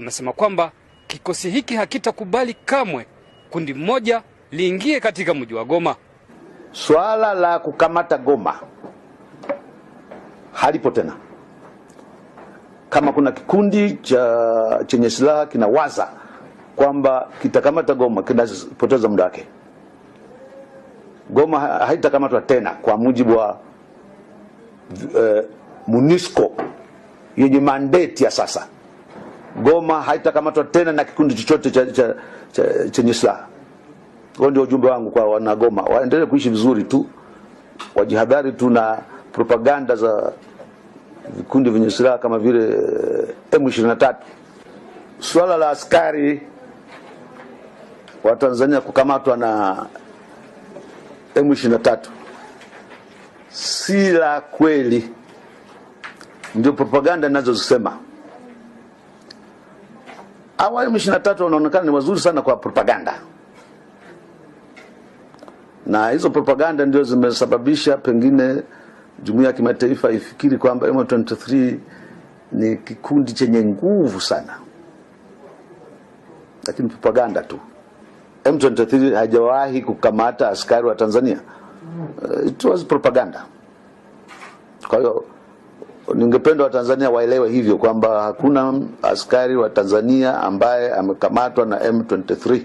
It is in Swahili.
amesema kwamba kikosi hiki hakitakubali kamwe kundi moja liingie katika mji wa Goma. Swala la kukamata Goma halipo tena. Kama kuna kikundi chenye silaha kinawaza kwamba kitakamata Goma, kinapoteza muda wake. Goma haitakamatwa tena kwa mujibu wa MONUSCO yenye mandate ya sasa. Goma haitakamatwa tena na kikundi chochote chenye silaha. Huo ndio ujumbe wangu kwa wana Goma. Waendelee kuishi vizuri tu. Wajihadhari tu na propaganda za vikundi vyenye silaha kama vile M23. Swala la askari wa Tanzania kukamatwa na M23 si la kweli. Ndio propaganda ninazozisema. Hawa M23 wanaonekana ni wazuri sana kwa propaganda. Na hizo propaganda ndio zimesababisha pengine jumuiya ya kimataifa ifikiri kwamba M23 ni kikundi chenye nguvu sana. Lakini propaganda tu. M23 hajawahi kukamata askari wa Tanzania. It was propaganda. Kwa hiyo ningependa Watanzania waelewe hivyo kwamba hakuna askari wa Tanzania ambaye amekamatwa na M23.